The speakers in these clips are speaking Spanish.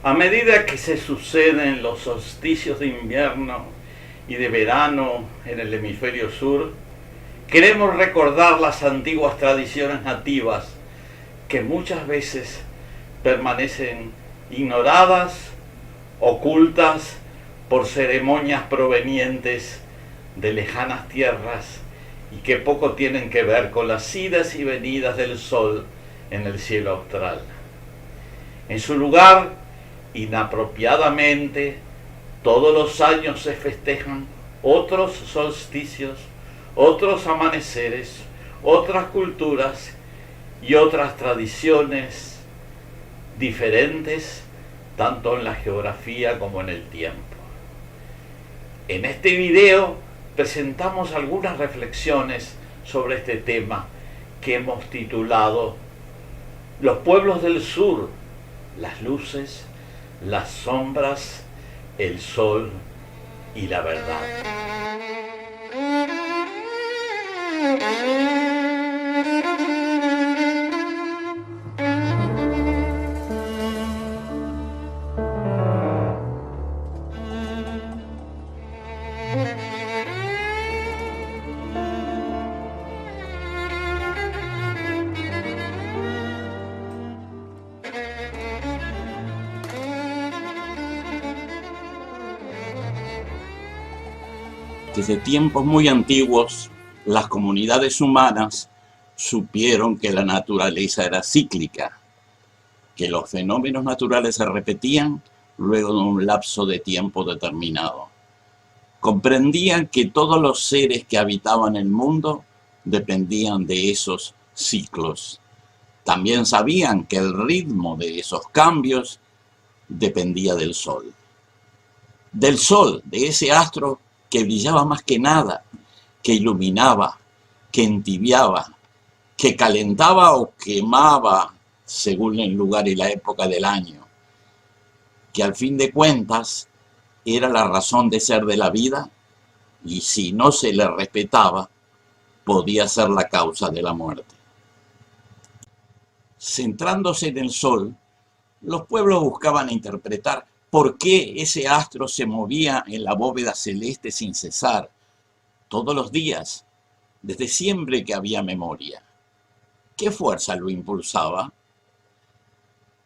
A medida que se suceden los solsticios de invierno y de verano en el hemisferio sur, queremos recordar las antiguas tradiciones nativas que muchas veces permanecen ignoradas, ocultas por ceremonias provenientes de lejanas tierras y que poco tienen que ver con las idas y venidas del sol en el cielo austral. En su lugar, inapropiadamente, todos los años se festejan otros solsticios, otros amaneceres, otras culturas y otras tradiciones diferentes, tanto en la geografía como en el tiempo. En este video presentamos algunas reflexiones sobre este tema que hemos titulado Los pueblos del sur, las luces, las sombras, el sol y la verdad. Desde tiempos muy antiguos, las comunidades humanas supieron que la naturaleza era cíclica, que los fenómenos naturales se repetían luego de un lapso de tiempo determinado. Comprendían que todos los seres que habitaban el mundo dependían de esos ciclos. También sabían que el ritmo de esos cambios dependía del sol. Del sol, de ese astro que brillaba más que nada, que iluminaba, que entibiaba, que calentaba o quemaba según el lugar y la época del año, que al fin de cuentas era la razón de ser de la vida y si no se le respetaba, podía ser la causa de la muerte. Centrándose en el sol, los pueblos buscaban interpretar por qué ese astro se movía en la bóveda celeste sin cesar, todos los días, desde siempre que había memoria. ¿Qué fuerza lo impulsaba?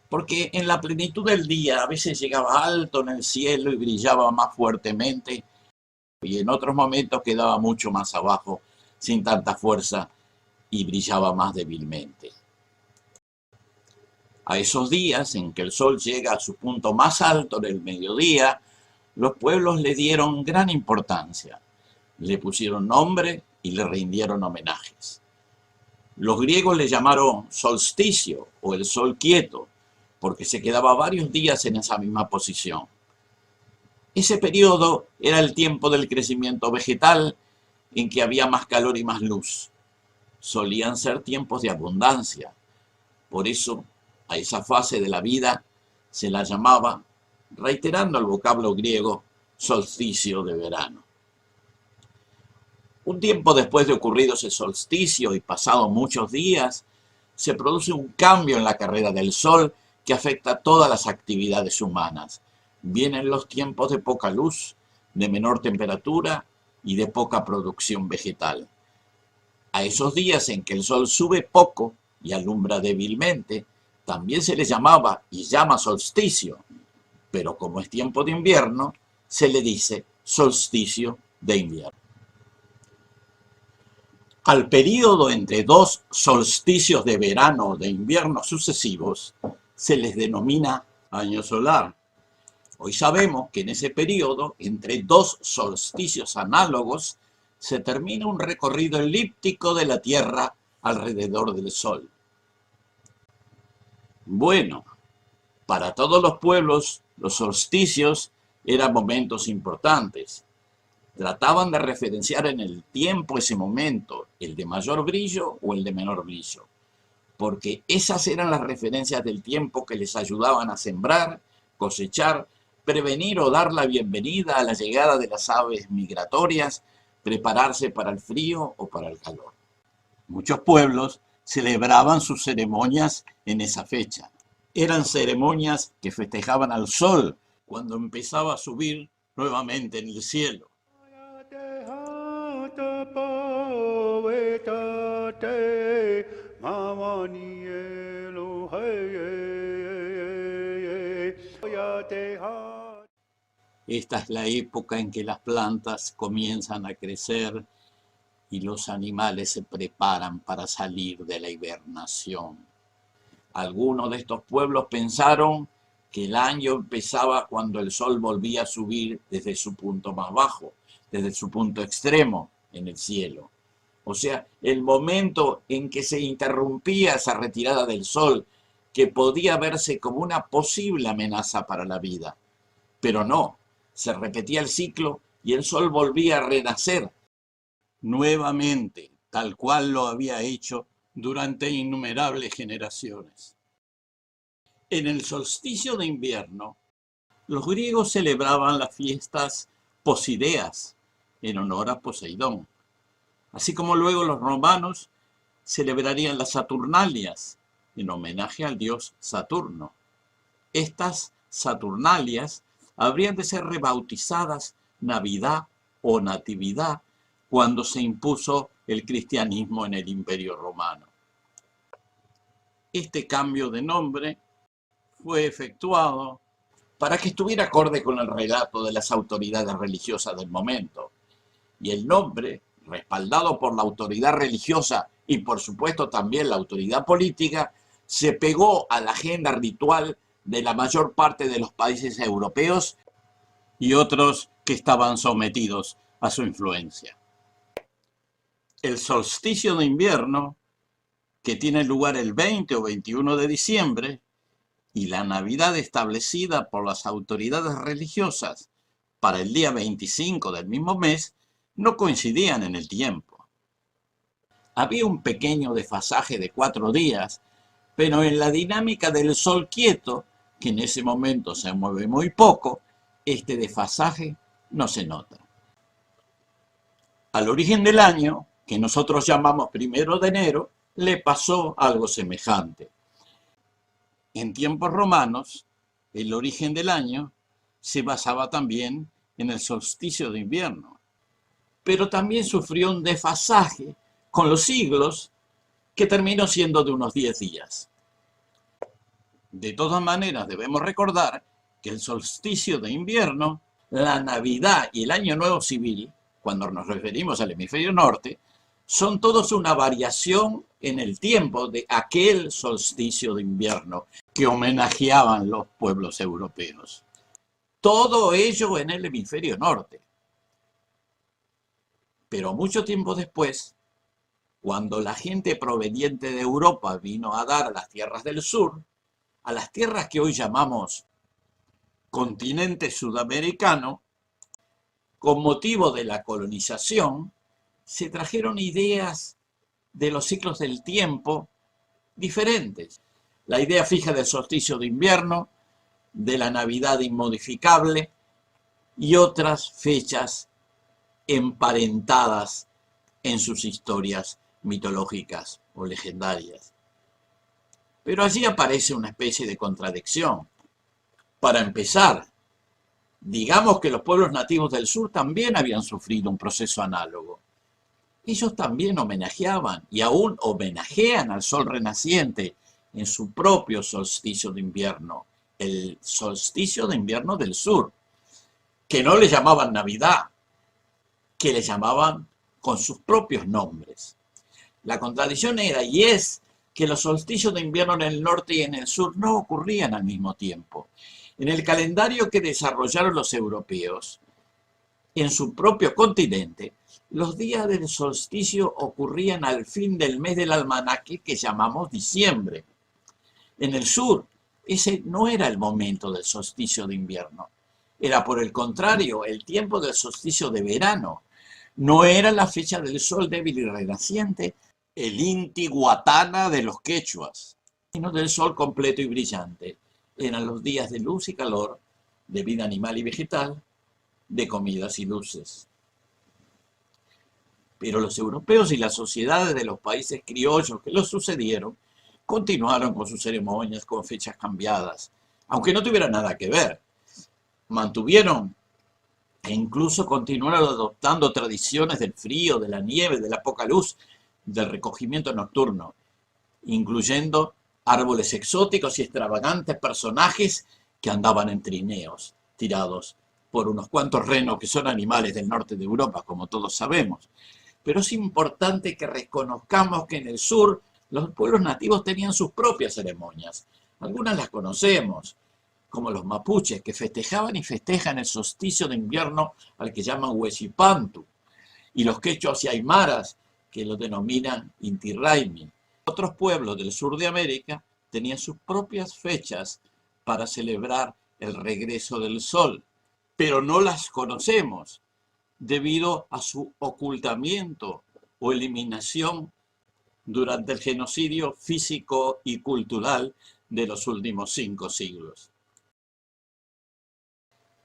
Porque en la plenitud del día a veces llegaba alto en el cielo y brillaba más fuertemente, y en otros momentos quedaba mucho más abajo, sin tanta fuerza, y brillaba más débilmente. A esos días en que el sol llega a su punto más alto en el mediodía, los pueblos le dieron gran importancia, le pusieron nombre y le rindieron homenajes. Los griegos le llamaron solsticio o el sol quieto, porque se quedaba varios días en esa misma posición. Ese periodo era el tiempo del crecimiento vegetal en que había más calor y más luz. Solían ser tiempos de abundancia, por eso a esa fase de la vida se la llamaba, reiterando el vocablo griego, solsticio de verano. Un tiempo después de ocurrido ese solsticio y pasado muchos días, se produce un cambio en la carrera del sol que afecta a todas las actividades humanas. Vienen los tiempos de poca luz, de menor temperatura y de poca producción vegetal. A esos días en que el sol sube poco y alumbra débilmente, también se le llamaba y llama solsticio, pero como es tiempo de invierno, se le dice solsticio de invierno. Al período entre dos solsticios de verano o de invierno sucesivos se les denomina año solar. Hoy sabemos que en ese período, entre dos solsticios análogos, se termina un recorrido elíptico de la Tierra alrededor del Sol. Bueno, para todos los pueblos, los solsticios eran momentos importantes. Trataban de referenciar en el tiempo ese momento, el de mayor brillo o el de menor brillo, porque esas eran las referencias del tiempo que les ayudaban a sembrar, cosechar, prevenir o dar la bienvenida a la llegada de las aves migratorias, prepararse para el frío o para el calor. Muchos pueblos celebraban sus ceremonias en esa fecha. Eran ceremonias que festejaban al sol cuando empezaba a subir nuevamente en el cielo. Esta es la época en que las plantas comienzan a crecer y los animales se preparan para salir de la hibernación. Algunos de estos pueblos pensaron que el año empezaba cuando el sol volvía a subir desde su punto más bajo, desde su punto extremo en el cielo. O sea, el momento en que se interrumpía esa retirada del sol, que podía verse como una posible amenaza para la vida. Pero no, se repetía el ciclo y el sol volvía a renacer nuevamente, tal cual lo había hecho durante innumerables generaciones. En el solsticio de invierno, los griegos celebraban las fiestas posideas en honor a Poseidón, así como luego los romanos celebrarían las Saturnalias en homenaje al dios Saturno. Estas Saturnalias habrían de ser rebautizadas Navidad o Natividad cuando se impuso el cristianismo en el Imperio Romano. Este cambio de nombre fue efectuado para que estuviera acorde con el relato de las autoridades religiosas del momento. Y el nombre, respaldado por la autoridad religiosa y por supuesto también la autoridad política, se pegó a la agenda ritual de la mayor parte de los países europeos y otros que estaban sometidos a su influencia. El solsticio de invierno, que tiene lugar el 20 o 21 de diciembre, y la Navidad establecida por las autoridades religiosas para el día 25 del mismo mes, no coincidían en el tiempo. Había un pequeño desfasaje de 4 días, pero en la dinámica del sol quieto, que en ese momento se mueve muy poco, este desfasaje no se nota. Al origen del año, que nosotros llamamos 1 de enero, le pasó algo semejante. En tiempos romanos, el origen del año se basaba también en el solsticio de invierno, pero también sufrió un desfasaje con los siglos que terminó siendo de unos 10 días. De todas maneras, debemos recordar que el solsticio de invierno, la Navidad y el Año Nuevo Civil, cuando nos referimos al hemisferio norte, son todos una variación en el tiempo de aquel solsticio de invierno que homenajeaban los pueblos europeos. Todo ello en el hemisferio norte. Pero mucho tiempo después, cuando la gente proveniente de Europa vino a dar a las tierras del sur, a las tierras que hoy llamamos continente sudamericano, con motivo de la colonización, se trajeron ideas de los ciclos del tiempo diferentes. La idea fija del solsticio de invierno, de la Navidad inmodificable y otras fechas emparentadas en sus historias mitológicas o legendarias. Pero allí aparece una especie de contradicción. Para empezar, digamos que los pueblos nativos del sur también habían sufrido un proceso análogo. Ellos también homenajeaban y aún homenajean al sol renaciente en su propio solsticio de invierno, el solsticio de invierno del sur, que no le llamaban Navidad, que le llamaban con sus propios nombres. La contradicción era y es que los solsticios de invierno en el norte y en el sur no ocurrían al mismo tiempo. En el calendario que desarrollaron los europeos, en su propio continente, los días del solsticio ocurrían al fin del mes del almanaque que llamamos diciembre. En el sur, ese no era el momento del solsticio de invierno. Era por el contrario el tiempo del solsticio de verano. No era la fecha del sol débil y renaciente, el Inti Guatana de los quechuas, sino del sol completo y brillante. Eran los días de luz y calor, de vida animal y vegetal, de comidas y luces. Pero los europeos y las sociedades de los países criollos que los sucedieron continuaron con sus ceremonias con fechas cambiadas, aunque no tuviera nada que ver. Mantuvieron e incluso continuaron adoptando tradiciones del frío, de la nieve, de la poca luz, del recogimiento nocturno, incluyendo árboles exóticos y extravagantes personajes que andaban en trineos, tirados por unos cuantos renos que son animales del norte de Europa, como todos sabemos. Pero es importante que reconozcamos que en el sur los pueblos nativos tenían sus propias ceremonias. Algunas las conocemos, como los mapuches, que festejaban y festejan el solsticio de invierno al que llaman Huechipantu, y los quechuas y aymaras, que lo denominan Inti Raymi. Otros pueblos del sur de América tenían sus propias fechas para celebrar el regreso del sol, pero no las conocemos debido a su ocultamiento o eliminación durante el genocidio físico y cultural de los últimos 5 siglos.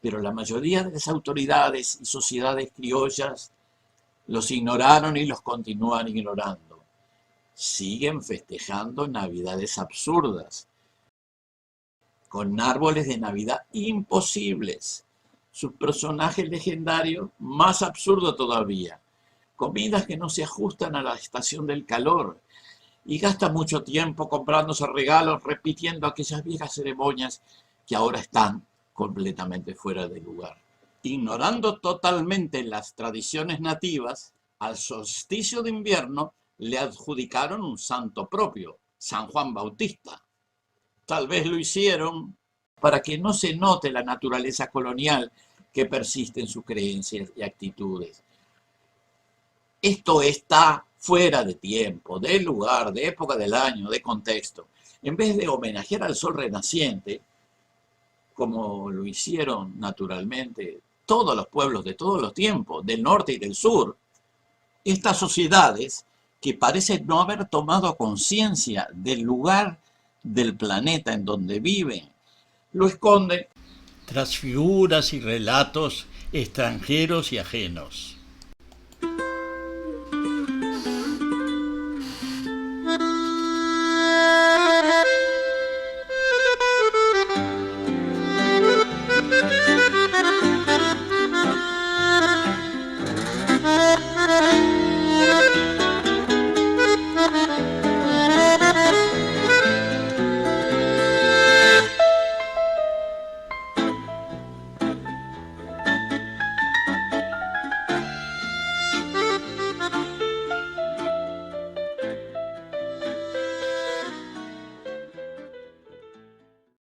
Pero la mayoría de las autoridades y sociedades criollas los ignoraron y los continúan ignorando. Siguen festejando navidades absurdas, con árboles de Navidad imposibles, sus personajes legendarios más absurdos todavía, comidas que no se ajustan a la estación del calor, y gastan mucho tiempo comprándose regalos, repitiendo aquellas viejas ceremonias que ahora están completamente fuera de lugar. Ignorando totalmente las tradiciones nativas, al solsticio de invierno le adjudicaron un santo propio, San Juan Bautista. Tal vez lo hicieron para que no se note la naturaleza colonial que persiste en sus creencias y actitudes. Esto está fuera de tiempo, de lugar, de época del año, de contexto. En vez de homenajear al sol renaciente, como lo hicieron naturalmente todos los pueblos de todos los tiempos, del norte y del sur, estas sociedades que parecen no haber tomado conciencia del lugar del planeta en donde viven, lo esconden tras figuras y relatos extranjeros y ajenos.